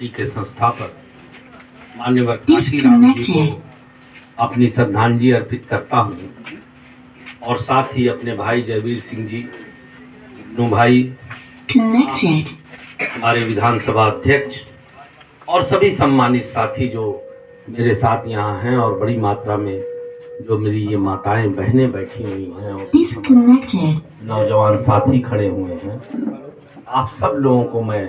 Party के संस्थापक मान्यवर काशीराम जी को अपनी श्रद्धांजलि अर्पित करता हूँ और साथ ही अपने भाई जयवीर सिंह जी, नु भाई, हमारे विधानसभा अध्यक्ष और सभी सम्मानित साथी जो मेरे साथ यहाँ हैं और बड़ी मात्रा में जो मेरी ये माताएं बहनें बैठी हुई हैं और नौजवान साथी खड़े हुए हैं, आप सब लोगों को मैं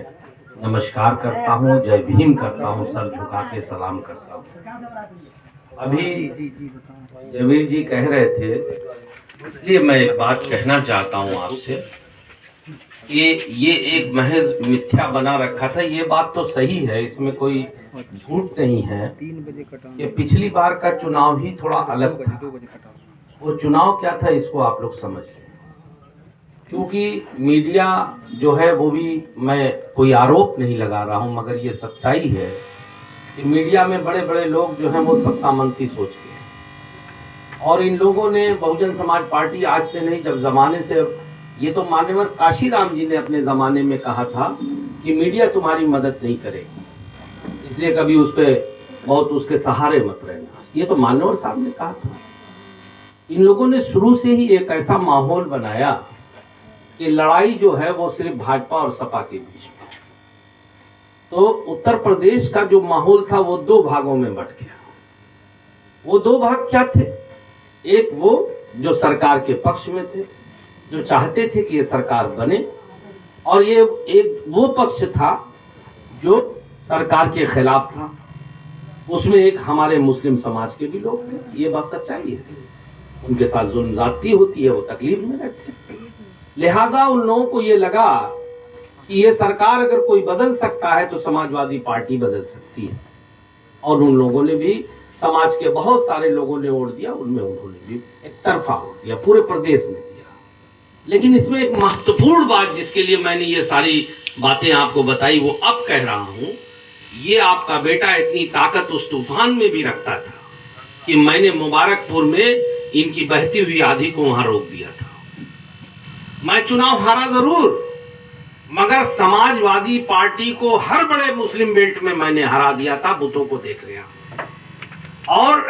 नमस्कार करता हूँ, जय भीम करता हूँ, सर झुका के सलाम करता हूँ। अभी जयवीर जी कह रहे थे, इसलिए मैं एक बात कहना चाहता हूँ आपसे कि ये एक महज मिथ्या बना रखा था। ये बात तो सही है, इसमें कोई झूठ नहीं है कि पिछली बार का चुनाव ही थोड़ा अलग था। वो चुनाव क्या था इसको आप लोग समझ लें, क्योंकि मीडिया जो है वो भी, मैं कोई आरोप नहीं लगा रहा हूं, मगर ये सच्चाई है कि मीडिया में बड़े बड़े लोग जो हैं वो सब सामंती सोच के हैं। और इन लोगों ने बहुजन समाज पार्टी आज से नहीं, जब जमाने से, ये तो मान्यवर काशीराम जी ने अपने जमाने में कहा था कि मीडिया तुम्हारी मदद नहीं करेगी, इसलिए कभी उस पर बहुत उसके सहारे मत रहना। ये तो मान्यवर साहब ने कहा था। इन लोगों ने शुरू से ही एक ऐसा माहौल बनाया कि लड़ाई जो है वो सिर्फ भाजपा और सपा के बीच में। तो उत्तर प्रदेश का जो माहौल था वो दो भागों में बंट गया। वो दो भाग क्या थे? एक वो जो सरकार के पक्ष में थे, जो चाहते थे कि ये सरकार बने, और ये एक वो पक्ष था जो सरकार के खिलाफ था। उसमें एक हमारे मुस्लिम समाज के भी लोग थे, ये बात सच्चाई है। उनके साथ जुल्म ज्यादती होती है, वो तकलीफ में रहते हैं। लिहाजा उन लोगों को ये लगा कि ये सरकार अगर कोई बदल सकता है तो समाजवादी पार्टी बदल सकती है, और उन लोगों ने भी, समाज के बहुत सारे लोगों ने वोट दिया, उनमें उन्होंने भी एक तरफा वोट दिया, पूरे प्रदेश में दिया। लेकिन इसमें एक महत्वपूर्ण बात जिसके लिए मैंने ये सारी बातें आपको बताई वो अब कह रहा हूं, ये आपका बेटा इतनी ताकत उस तूफान में भी रखता था कि मैंने मुबारकपुर में इनकी बहती हुई आंधी को वहां रोक दिया था। मैं चुनाव हारा जरूर, मगर समाजवादी पार्टी को हर बड़े मुस्लिम बेल्ट में मैंने हरा दिया था, बुतों को देख लिया। और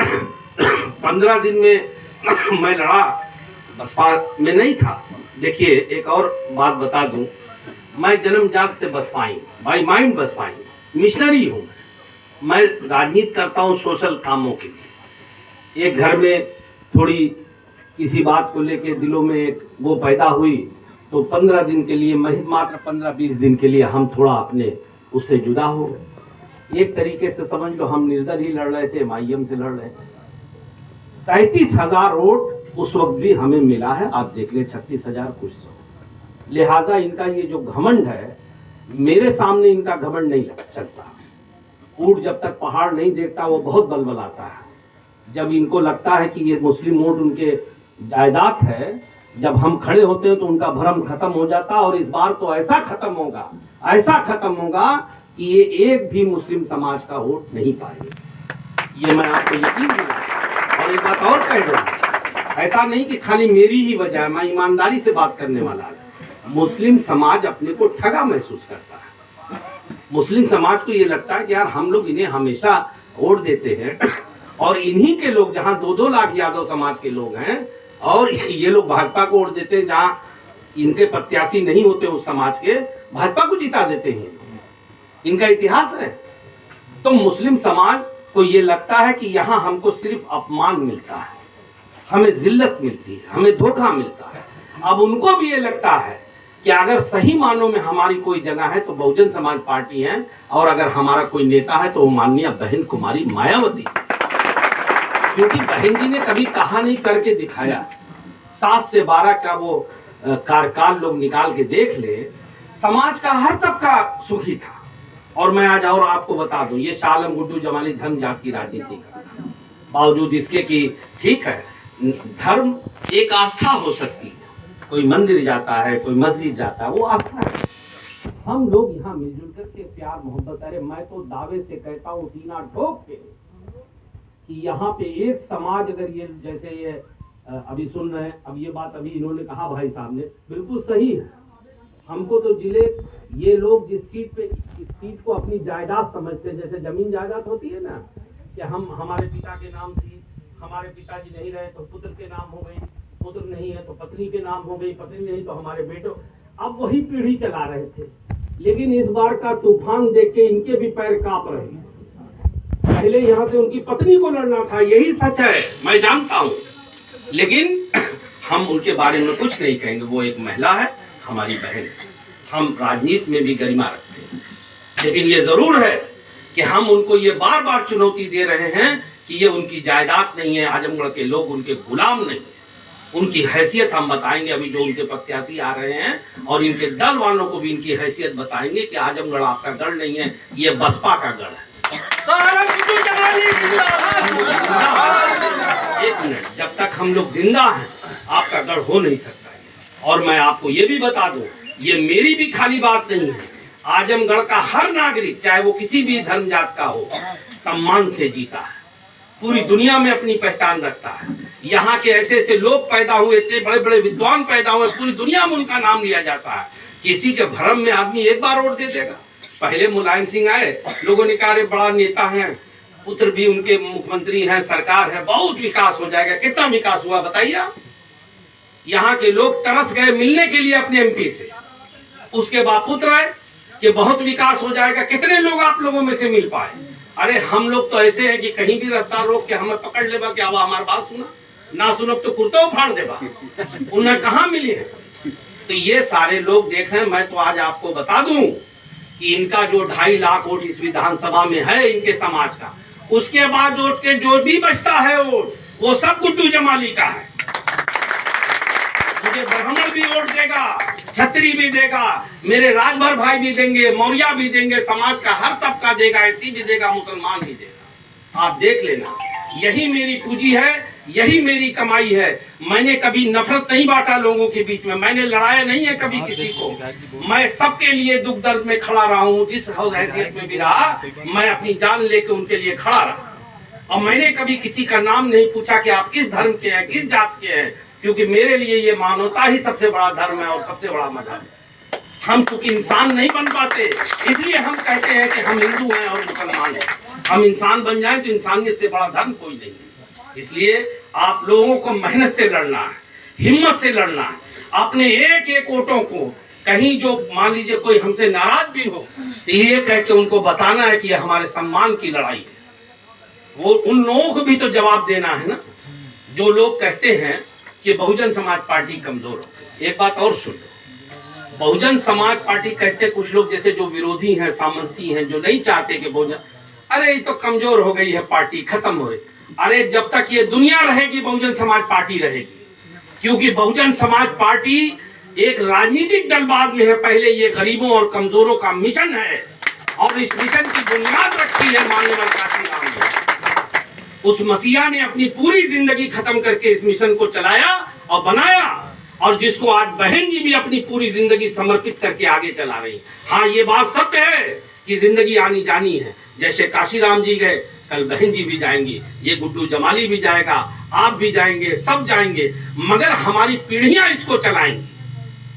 15 दिन में मैं लड़ा, बसपा में नहीं था। देखिए एक और बात बता दूं, मैं जन्मजात से बसपाई, बाई माइंड बसपाई, मिशनरी हूं। मैं राजनीति करता हूं सोशल कामों के लिए। एक घर में थोड़ी किसी बात को लेके दिलों में एक वो पैदा हुई, तो 15 दिन के लिए, मात्र 15-20 दिन के लिए हम थोड़ा अपने उससे जुदा हो गए। एक तरीके से समझ लो हम निर्दल ही लड़ रहे थे, माईएम से लड़ रहे थे। 37,000 वोट उस वक्त भी हमें मिला है, आप देख लें, 36,000 कुछ सौ। लिहाजा इनका ये जो घमंड है, मेरे सामने इनका घमंड नहीं चलता। ऊंट जब तक पहाड़ नहीं देखता वो बहुत बलबलाता है। जब इनको लगता है कि ये मुस्लिम वोट उनके जायदाद है, जब हम खड़े होते हैं तो उनका भ्रम खत्म हो जाता। और इस बार तो ऐसा खत्म होगा, ऐसा खत्म होगा कि ये एक भी मुस्लिम समाज का वोट नहीं पाएंगे, ये मैं आपको यकीन दिलाता। और एक बात और कह दूं, ऐसा नहीं कि खाली मेरी ही वजह है, मैं ईमानदारी से बात करने वाला है। मुस्लिम समाज अपने को ठगा महसूस करता है। मुस्लिम समाज को ये लगता है कि यार हम लोग इन्हें हमेशा वोट देते हैं, और इन्हीं के लोग, जहां 2-2 लाख यादव समाज के लोग हैं, और ये लोग भाजपा को वोट देते हैं, जहां इनके प्रत्याशी नहीं होते उस समाज के, भाजपा को जिता देते हैं। इनका इतिहास है। तो मुस्लिम समाज को ये लगता है कि यहां हमको सिर्फ अपमान मिलता है, हमें जिल्लत मिलती है, हमें धोखा मिलता है। अब उनको भी ये लगता है कि अगर सही मानों में हमारी कोई जगह है तो बहुजन समाज पार्टी है, और अगर हमारा कोई नेता है तो वो माननीय बहन कुमारी मायावती, क्योंकि बहन जी ने कभी कहा नहीं, करके दिखाया। 7 से 12 का वो कार्यकाल लोग निकाल के देख ले, समाज का हर तबका सुखी था। और मैं आज और आपको बता दूं, ये शाह आलम गुड्डू जमानी धर्म जात की राजनीति करता है, बावजूद इसके कि ठीक है, धर्म एक आस्था हो सकती है, कोई मंदिर जाता है, कोई मस्जिद जाता है, वो आस्था है। हम लोग यहाँ मिलजुल करके प्यार मोहब्बत, अरे मैं तो दावे से कहता हूँ, सीना ठोक के, कि यहाँ पे एक समाज अगर ये, जैसे ये अभी सुन रहे हैं, अब ये बात अभी इन्होंने कहा भाई साहब ने, बिल्कुल सही है। हमको तो जिले, ये लोग जिस सीट पे सीट को अपनी जायदाद समझते, जैसे जमीन जायदाद होती है ना, कि हम हमारे पिता के नाम थी, हमारे पिताजी नहीं रहे तो पुत्र के नाम हो गई, पुत्र नहीं है तो पत्नी के नाम हो गई, पत्नी नहीं तो हमारे बेटों। अब वही पीढ़ी चला रहे थे, लेकिन इस बार का तूफान देख के इनके भी पैर कांप रहे हैं। पहले यहाँ से उनकी पत्नी को लड़ना था, यही सच है, मैं जानता हूँ, लेकिन हम उनके बारे में कुछ नहीं कहेंगे। वो एक महिला है, हमारी बहन है, हम राजनीति में भी गरिमा रखते हैं, लेकिन ये जरूर है कि हम उनको ये बार बार चुनौती दे रहे हैं कि ये उनकी जायदाद नहीं है, आजमगढ़ के लोग उनके गुलाम नहीं है। उनकी हैसियत हम बताएंगे, अभी जो उनके प्रत्याशी आ रहे हैं, और इनके दल वालों को भी इनकी हैसियत बताएंगे कि आजमगढ़ आपका गढ़ नहीं है, ये बसपा का गढ़ है। एक मिनट, जब तक हम लोग जिंदा हैं आपका गढ़ हो नहीं सकता है। और मैं आपको ये भी बता दूं, ये मेरी भी खाली बात नहीं है, आजमगढ़ का हर नागरिक, चाहे वो किसी भी धर्म जात का हो, सम्मान से जीता है, पूरी दुनिया में अपनी पहचान रखता है। यहाँ के ऐसे ऐसे लोग पैदा हुए, इतने बड़े बड़े विद्वान पैदा हुए, पूरी दुनिया में उनका नाम लिया जाता है। किसी के भ्रम में आदमी एक बार वोट दे देगा। पहले मुलायम सिंह आए, लोगों ने कहा बड़ा नेता है, पुत्र भी उनके मुख्यमंत्री हैं, सरकार है, बहुत विकास हो जाएगा। कितना विकास हुआ बताइए आप? यहाँ के लोग तरस गए मिलने के लिए अपने एमपी से। उसके बाद पुत्र आए कि बहुत विकास हो जाएगा। कितने लोग आप लोगों में से मिल पाए? अरे हम लोग तो ऐसे हैं कि कहीं भी रास्ता रोक के हमें पकड़ लेगा कि अब हमारी बात सुना, ना सुनो तो कुर्ता उखाड़ देगा। उन्हें कहाँ मिली है? तो ये सारे लोग देख रहे हैं। मैं तो आज आपको बता दूं कि इनका जो 2.5 लाख वोट इस विधानसभा में है इनके समाज का, उसके बाद वोट के जो भी बचता है वोट, वो सब गुड्डू जमाली का है। मुझे ब्राह्मण भी वोट देगा, छत्री भी देगा, मेरे राजभर भाई भी देंगे, मौर्या भी देंगे, समाज का हर तबका देगा, एसी भी देगा, मुसलमान भी देगा। आप देख लेना, यही मेरी पूंजी है, यही मेरी कमाई है। मैंने कभी नफरत नहीं बांटा लोगों के बीच में, मैंने लड़ाया नहीं है कभी किसी को। मैं सबके लिए दुख दर्द में खड़ा रहा हूँ, जिस हैसियत में भी रहा, मैं अपनी जान लेके उनके लिए खड़ा रहा। और मैंने कभी किसी का नाम नहीं पूछा कि आप किस धर्म के हैं, किस जात के हैं, क्योंकि मेरे लिए ये मानवता ही सबसे बड़ा धर्म है और सबसे बड़ा मजहब है। हम चूंकि इंसान नहीं बन पाते, इसलिए हम कहते हैं कि हम हिंदू हैं और मुसलमान हैं। हम इंसान बन जाएं तो इंसानियत से बड़ा धर्म कोई नहीं है। इसलिए आप लोगों को मेहनत से लड़ना है, हिम्मत से लड़ना है, अपने एक एक वोटों को। कहीं जो मान लीजिए कोई हमसे नाराज भी हो तो ये कह के उनको बताना है कि ये हमारे सम्मान की लड़ाई है। वो उन लोगों को भी तो जवाब देना है ना, जो लोग कहते हैं कि बहुजन समाज पार्टी कमजोर हो गई। एक बात और सुन लो, बहुजन समाज पार्टी कहते कुछ लोग, जैसे जो विरोधी हैं, सामंती हैं, जो नहीं चाहते कि बहुजन, अरे ये तो कमजोर हो गई है पार्टी, खत्म हो गई। अरे जब तक ये दुनिया रहेगी बहुजन समाज पार्टी रहेगी, क्योंकि बहुजन समाज पार्टी एक राजनीतिक दलबाज में है। पहले ये गरीबों और कमजोरों का मिशन है, और इस मिशन की बुनियाद रखी है माननीय काशीराम ने। उस मसीहा ने अपनी पूरी जिंदगी खत्म करके इस मिशन को चलाया और बनाया, और जिसको आज बहन जी भी अपनी पूरी जिंदगी समर्पित करके आगे चला रही। हाँ, ये बात सत्य है कि जिंदगी आनी जानी है। जैसे काशीराम जी गए, कल बहन जी भी जाएंगी, ये गुड्डू जमाली भी जाएगा, आप भी जाएंगे, सब जाएंगे, मगर हमारी पीढ़ियां इसको चलाएंगी।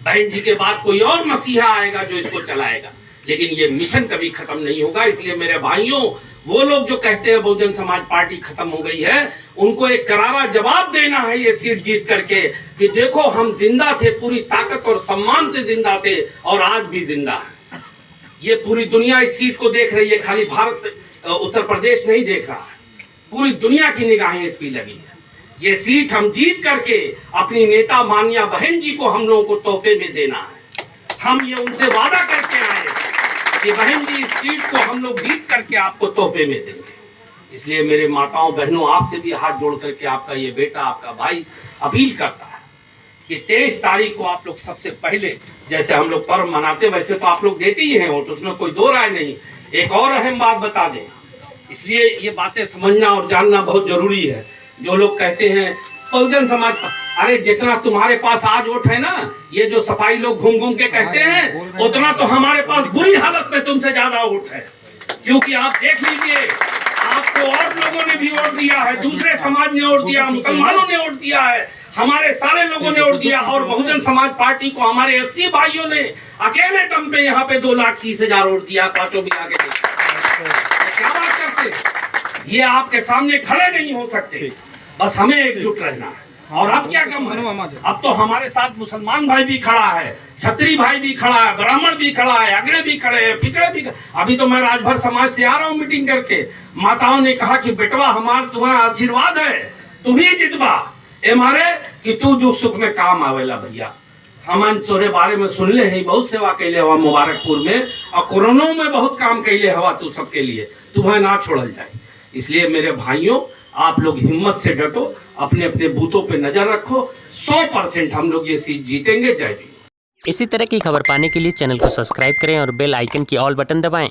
बहन जी के बाद कोई और मसीहा आएगा जो इसको चलाएगा, लेकिन ये मिशन कभी खत्म नहीं होगा। इसलिए मेरे भाइयों, वो लोग जो कहते हैं बहुजन समाज पार्टी खत्म हो गई है, उनको एक करारा जवाब देना है ये सीट जीत करके कि देखो हम जिंदा थे, पूरी ताकत और सम्मान से जिंदा थे, और आज भी जिंदा है। ये पूरी दुनिया इस सीट को देख रही है, खाली भारत उत्तर प्रदेश नहीं देख रहा है, पूरी दुनिया की निगाहें इस पर लगी है। ये सीट हम जीत करके अपनी नेता मानिया बहन जी को हम लोगों को तोहफे में देना है। हम ये उनसे वादा करके आए कि बहन जी इस सीट को हम लोग जीत करके आपको तोहफे में देंगे। इसलिए मेरे माताओं बहनों, आपसे भी हाथ जोड़ करके आपका ये बेटा, आपका भाई अपील करता है कि 23 तारीख को आप लोग सबसे पहले, जैसे हम लोग पर्व मनाते वैसे तो आप लोग देते ही हैं वोट, उसमें कोई दो राय नहीं। एक और अहम बात बता दें, इसलिए ये बातें समझना और जानना बहुत जरूरी है। जो लोग कहते हैं बहुजन समाज, अरे जितना तुम्हारे पास आज वोट है ना, ये जो सफाई लोग घूम घूम के कहते हैं, उतना तो हमारे पास बुरी हालत में तुमसे ज्यादा वोट है। क्योंकि आप देख लीजिए, आपको और लोगों ने भी वोट दिया है, दूसरे समाज ने वोट दिया, मुसलमानों ने वोट दिया है, हमारे सारे लोगों ने वोट दिया और बहुजन समाज पार्टी को हमारे 80 भाइयों ने अकेले दम पे यहाँ पे 2,30,000 वोट दिया, पांचों मिला के। क्या बात करते, ये आपके सामने खड़े नहीं हो सकते, बस हमें एकजुट रहना है। और अब क्या कम है, अब तो हमारे साथ मुसलमान भाई भी खड़ा है, छत्री भाई भी खड़ा है, ब्राह्मण भी खड़ा है, अगड़े भी खड़े हैं, पिछड़े भी। अभी तो मैं राजभर समाज से आ रहा हूँ मीटिंग करके, माताओं ने कहा कि बेटवा तुम्हारा आशीर्वाद है, तू ही जितवा ए मारे कि तू जो सुख में काम आवेला भैया। हम तोरे बारे में सुनले हैं, बहुत सेवा कैले हवा मुबारकपुर में, और कोरोना में बहुत काम कैले हवा तू सबके लिए, तुम्हें ना छोड़ल जाए। इसलिए मेरे भाइयों, आप लोग हिम्मत से डटो, अपने अपने बूथों पे नजर रखो, 100% हम लोग ये सीट जीतेंगे। जय भीम। इसी तरह की खबर पाने के लिए चैनल को सब्सक्राइब करें और बेल आइकन की ऑल बटन दबाएं।